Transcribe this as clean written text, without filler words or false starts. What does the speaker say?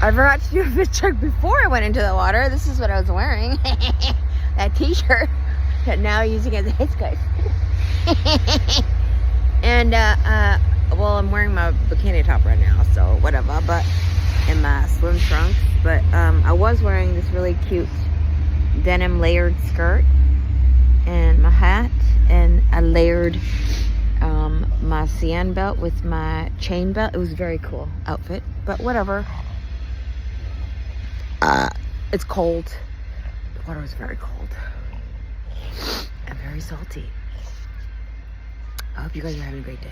I forgot to do a fit check before I went into the water. This is what I was wearing. That t-shirt that now I'm using as a headscarf. And, well, I'm wearing my bikini top right now, so whatever, but, and my swim trunks. But, I was wearing this really cute denim layered skirt and my hat, and I layered my CN belt with my chain belt. It was a very cool outfit, but whatever. It's cold. The water was very cold and very salty. I hope you guys are having a great day.